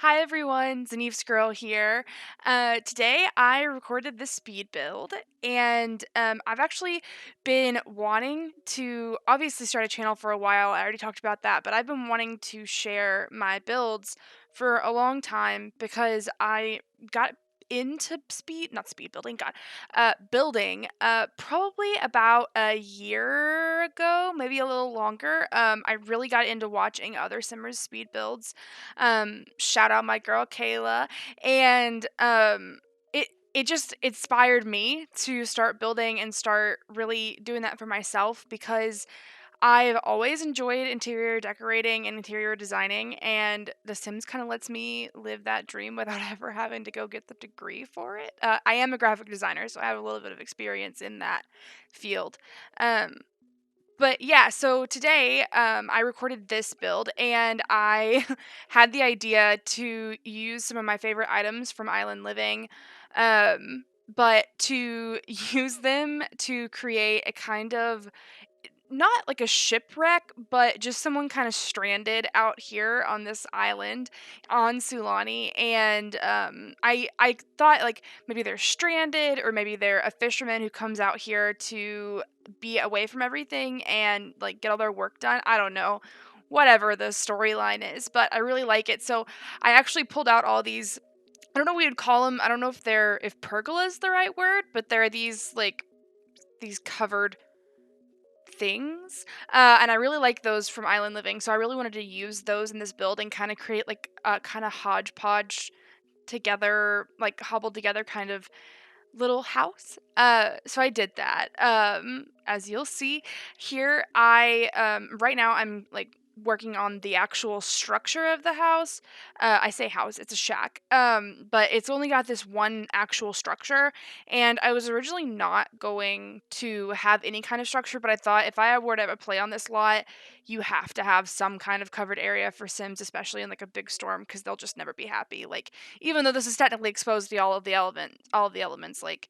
Hi everyone, Zanive's girl here. Today I recorded this speed build, and I've actually been wanting to obviously start a channel for a while. I already talked about that, but I've been wanting to share my builds for a long time because I got into not speed building, God, building probably about a year ago, maybe a little longer. I really got into watching other simmers speed builds. Shout out my girl Kayla, and it just inspired me to start building and start really doing that for myself because I've always enjoyed interior decorating and interior designing, and The Sims kind of lets me live that dream without ever having to go get the degree for it. I am a graphic designer, so I have a little bit of experience in that field. Um, but yeah, so today I recorded this build and I had the idea to use some of my favorite items from Island Living, but to use them to create a kind of not like a shipwreck, but just someone kind of stranded out here on this island on Sulani. And I thought like maybe they're stranded, or maybe they're a fisherman who comes out here to be away from everything and like get all their work done. I don't know. Whatever the storyline is, but I really like it. So I actually pulled out all these. I don't know what we would call them. I don't know if pergola is the right word, but they're these covered things. And I really like those from Island Living, so I really wanted to use those in this build and kind of create like a kind of hodgepodge together, like hobbled together kind of little house. So I did that. As you'll see here, I right now I'm like working on the actual structure of the house. I say house, it's a shack. But it's only got this one actual structure, and I was originally not going to have any kind of structure, but I thought if I were to ever play on this lot, you have to have some kind of covered area for Sims, especially in like a big storm, because they'll just never be happy. Like even though this is technically exposed to all of the elements, like,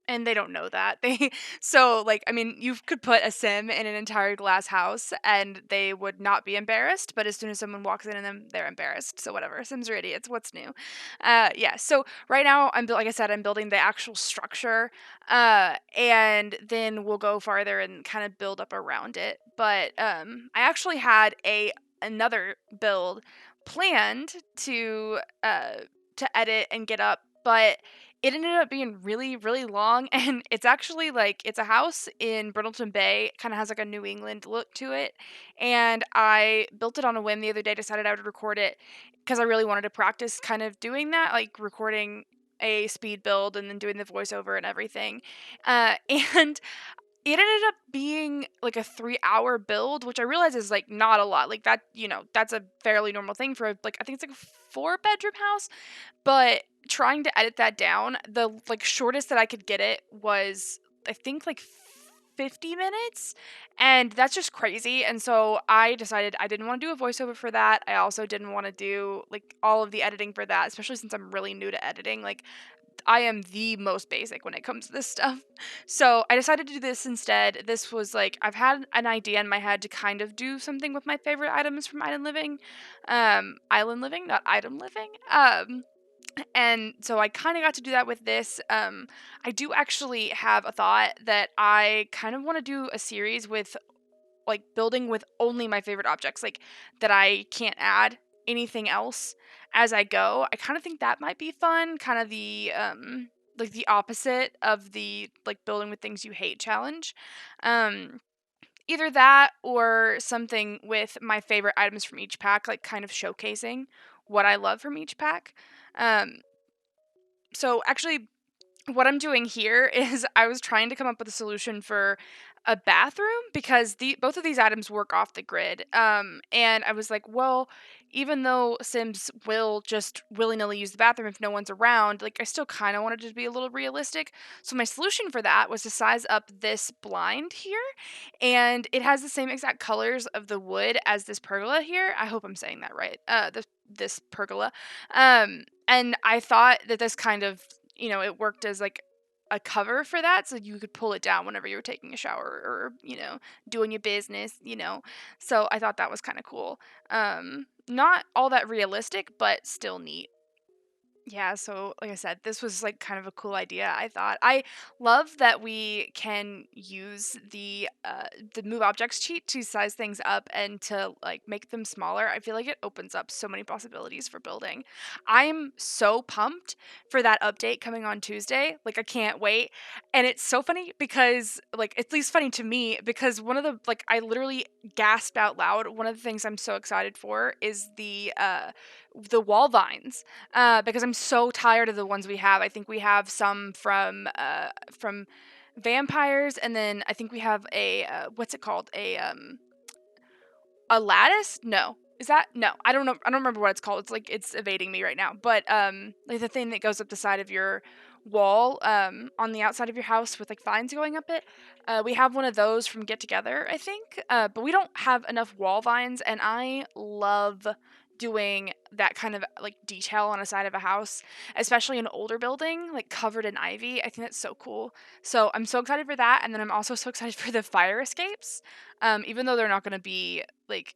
and they don't know that. They so like I mean, you could put a sim in an entire glass house and they would not be embarrassed, but as soon as someone walks in them, they're embarrassed. So whatever, Sims are idiots. What's new? Yeah. So right now like I said, I'm building the actual structure, and then we'll go farther and kind of build up around it. But I actually had a another build planned to edit and get up, but it ended up being really, really long, and it's actually like it's a house in Brindleton Bay, kind of has like a New England look to it. And I built it on a whim the other day, decided I would record it because I really wanted to practice kind of doing that, like recording a speed build and then doing the voiceover and everything. And it ended up being like a 3-hour build, which I realize is like not a lot. Like that, that's a fairly normal thing for like I think it's like a 4-bedroom house, but trying to edit that down, the like shortest that I could get it was I think like 50 minutes, and that's just crazy. And so I decided I didn't want to do a voiceover for that. I also didn't want to do like all of the editing for that, especially since I'm really new to editing. Like I am the most basic when it comes to this stuff. So I decided to do this instead. This was like I've had an idea in my head to kind of do something with my favorite items from Island Living. Island Living, not Item Living. And so I kind of got to do that with this. I do actually have a thought that I kind of want to do a series with like building with only my favorite objects, like that I can't add anything else as I go. I kind of think that might be fun, kind of the like the opposite of the like building with things you hate challenge. Um Either that or something with my favorite items from each pack, like kind of showcasing what I love from each pack. Um so actually what I'm doing here is I was trying to come up with a solution for a bathroom because the both of these items work off the grid. And I was like, well, even though Sims will just willy-nilly use the bathroom if no one's around, like I still kind of wanted it to be a little realistic. So my solution for that was to size up this blind here, and it has the same exact colors of the wood as this pergola here. I hope I'm saying that right. This pergola. And I thought that this kind of it worked as like a cover for that so you could pull it down whenever you were taking a shower or, doing your business. So I thought that was kind of cool. Not all that realistic, but still neat. Yeah, so like I said, this was like kind of a cool idea, I thought. I love that we can use the move objects cheat to size things up and to like make them smaller. I feel like it opens up so many possibilities for building. I'm so pumped for that update coming on Tuesday. Like I can't wait. And it's so funny because like at least funny to me because one of the like I literally gasped out loud. One of the things I'm so excited for is the wall vines because I'm so tired of the ones we have. I think we have some from vampires, and then I think we have a what's it called? A lattice? No. Is that no? I don't know. I don't remember what it's called. It's like it's evading me right now. But like the thing that goes up the side of your wall on the outside of your house with like vines going up it. We have one of those from Get Together, I think. But we don't have enough wall vines, and I love doing that kind of like detail on a side of a house, especially an older building like covered in ivy. I think that's so cool. So I'm so excited for that, and then I'm also so excited for the fire escapes. Even though they're not going to be like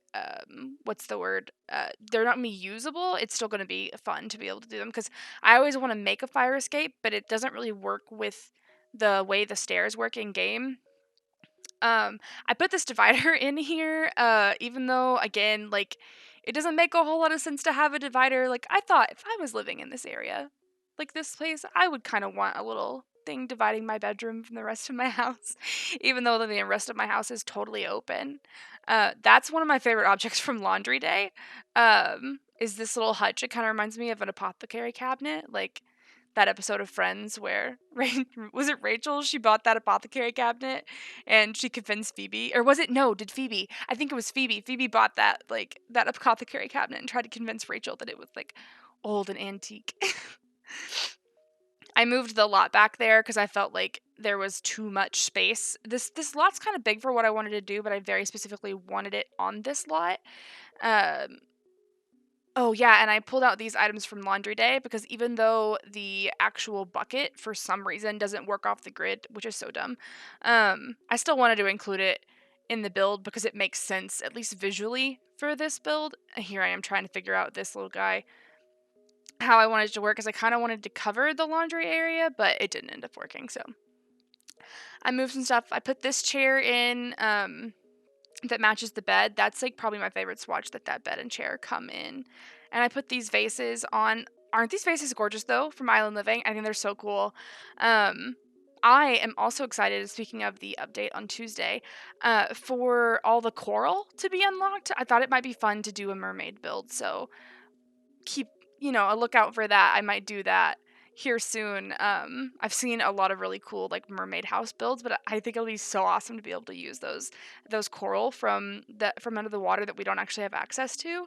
what's the word? They're not gonna be usable. It's still going to be fun to be able to do them because I always want to make a fire escape, but it doesn't really work with the way the stairs work in game. I put this divider in here, even though again, like it doesn't make a whole lot of sense to have a divider. Like I thought if I was living in this area, like this place, I would kind of want a little thing dividing my bedroom from the rest of my house, even though the rest of my house is totally open. That's one of my favorite objects from Laundry Day. Is this little hutch? It kind of reminds me of an apothecary cabinet, like that episode of Friends where was it Rachel? She bought that apothecary cabinet and she convinced Phoebe, or was it no? Did Phoebe? I think it was Phoebe. Phoebe bought that like that apothecary cabinet and tried to convince Rachel that it was like old and antique. I moved the lot back there because I felt like there was too much space. This lot's kind of big for what I wanted to do, but I very specifically wanted it on this lot. Um, Oh, yeah, and I pulled out these items from Laundry Day because even though the actual bucket for some reason doesn't work off the grid, which is so dumb, I still wanted to include it in the build because it makes sense, at least visually, for this build. Here I am trying to figure out this little guy, how I wanted it to work, because I kind of wanted to cover the laundry area, but it didn't end up working, so I moved some stuff. I put this chair in, that matches the bed. That's like probably my favorite swatch that that bed and chair come in. And I put these vases on. Aren't these vases gorgeous though from Island Living? I think they're so cool. Um, I am also excited, speaking of the update on Tuesday, for all the coral to be unlocked. I thought it might be fun to do a mermaid build, so keep a lookout for that. I might do that here soon. I've seen a lot of really cool like mermaid house builds, but I think it'll be so awesome to be able to use those coral from under the water that we don't actually have access to.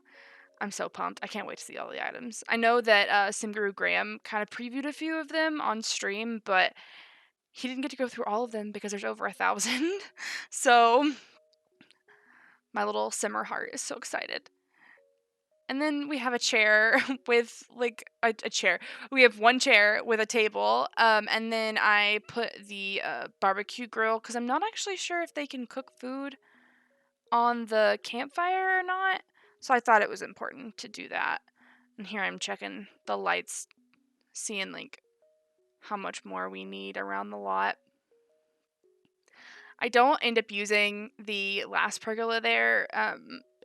I'm so pumped. I can't wait to see all the items. I know that Simguru Graham kind of previewed a few of them on stream, but he didn't get to go through all of them because there's over 1,000. So my little simmer heart is so excited. And then we have a chair with like a chair. We have one chair with a table. And then I put the barbecue grill because I'm not actually sure if they can cook food on the campfire or not. So I thought it was important to do that. And here I'm checking the lights, seeing like how much more we need around the lot. I don't end up using the last pergola there.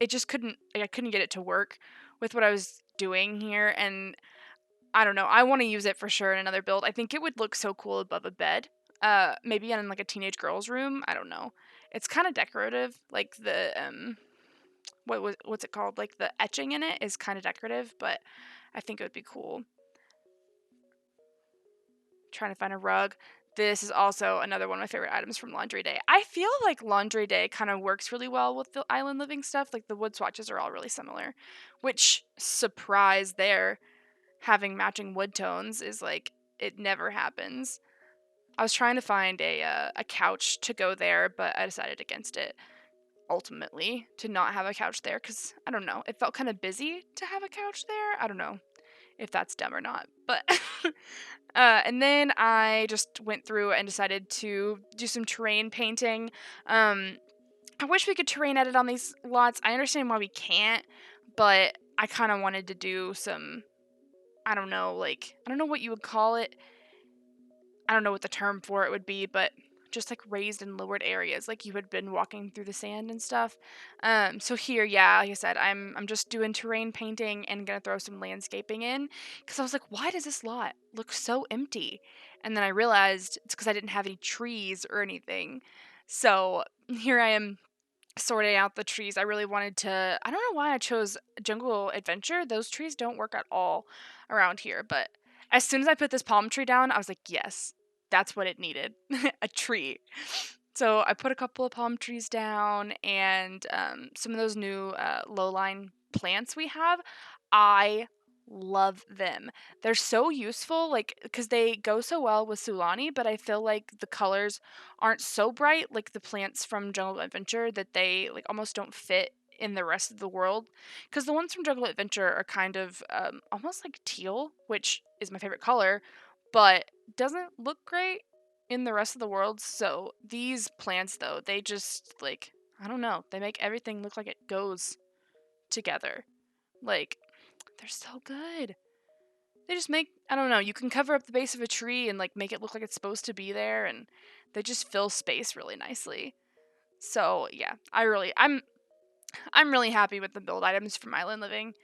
It just couldn't like I couldn't get it to work with what I was doing here, and I don't know. I want to use it for sure in another build. I think it would look so cool above a bed. Maybe in like a teenage girl's room. I don't know. It's kind of decorative. Like the what's it called? Like the etching in it is kind of decorative, but I think it would be cool. Trying to find a rug. This is also another one of my favorite items from Laundry Day. I feel like Laundry Day kind of works really well with the island living stuff. Like the wood swatches are all really similar, which surprise there, having matching wood tones is like it never happens. I was trying to find a couch to go there, but I decided against it ultimately to not have a couch there because I don't know. It felt kind of busy to have a couch there. I don't know if that's dumb or not, but and then I just went through and decided to do some terrain painting. I wish we could terrain edit on these lots. I understand why we can't, but I kind of wanted to do some, I don't know, like, I don't know what you would call it. I don't know what the term for it would be, but just like raised and lowered areas, like you had been walking through the sand and stuff. So here, yeah, like I said, I'm just doing terrain painting and gonna throw some landscaping in because I was like, why does this lot look so empty? And then I realized it's because I didn't have any trees or anything. So here I am sorting out the trees. I really wanted to. I don't know why I chose jungle adventure. Those trees don't work at all around here, but as soon as I put this palm tree down, I was like, yes, that's what it needed. A tree. So I put a couple of palm trees down and some of those new low-line plants we have. I love them. They're so useful, like, because they go so well with Sulani, but I feel like the colors aren't so bright like the plants from Jungle Adventure that they like almost don't fit in the rest of the world. Because the ones from Jungle Adventure are kind of almost like teal, which is my favorite color, but doesn't look great in the rest of the world. So these plants, though, they just like, I don't know, they make everything look like it goes together. Like, they're so good. They just make, I don't know, you can cover up the base of a tree and like make it look like it's supposed to be there, and they just fill space really nicely. So yeah, I'm really happy with the build items from Island Living.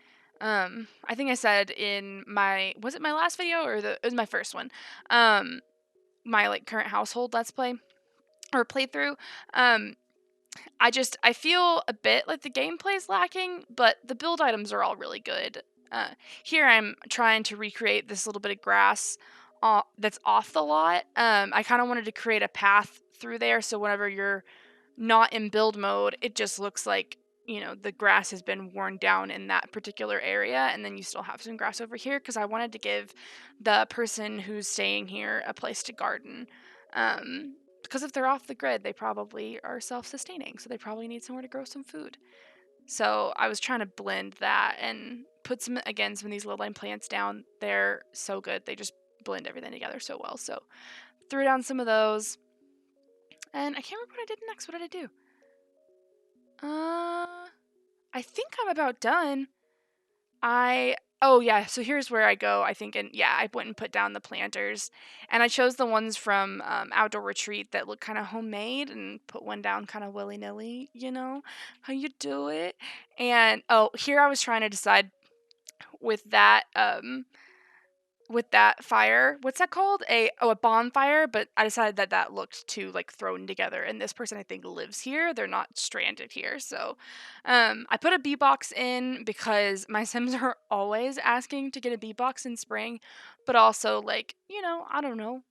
I think I said in my, was it my last video or it was my first one? My like current household let's play or playthrough. Um, I feel a bit like the gameplay is lacking, but the build items are all really good. Uh, Here I'm trying to recreate this little bit of grass that's off the lot. I kind of wanted to create a path through there, so whenever you're not in build mode, it just looks like, the grass has been worn down in that particular area, and then you still have some grass over here because I wanted to give the person who's staying here a place to garden. Because if they're off the grid, they probably are self sustaining, so they probably need somewhere to grow some food. So I was trying to blend that and put some of these low line plants down. They're so good. They just blend everything together so well. So threw down some of those. And I can't remember what I did next. What did I do? I think I'm about done. Oh yeah, so here's where I go, I think, and yeah, I went and put down the planters, and I chose the ones from Outdoor Retreat that look kind of homemade, and put one down kind of willy nilly, how you do it. And oh, here I was trying to decide with that fire, what's that called? A bonfire, but I decided that that looked too like thrown together. And this person I think lives here; they're not stranded here. So, I put a bee box in because my Sims are always asking to get a bee box in spring, but also like, I don't know,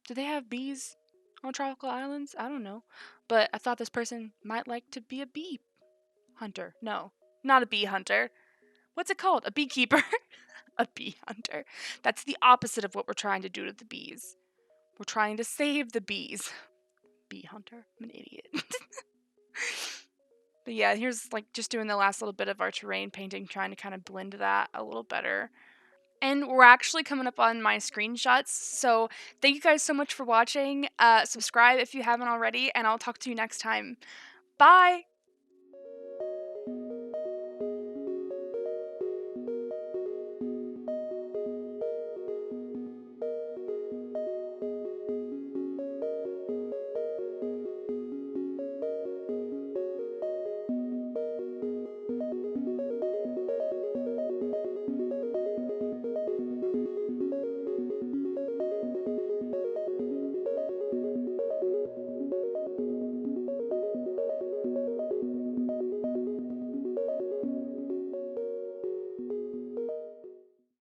do they have bees on tropical islands? I don't know, but I thought this person might like to be a bee hunter. No, not a bee hunter. What's it called? A beekeeper. A bee hunter. That's the opposite of what we're trying to do to the bees. We're trying to save the bees. Bee hunter. I'm an idiot. But yeah, here's like just doing the last little bit of our terrain painting, trying to kind of blend that a little better. And we're actually coming up on my screenshots. So thank you guys so much for watching. Subscribe if you haven't already, and I'll talk to you next time. Bye!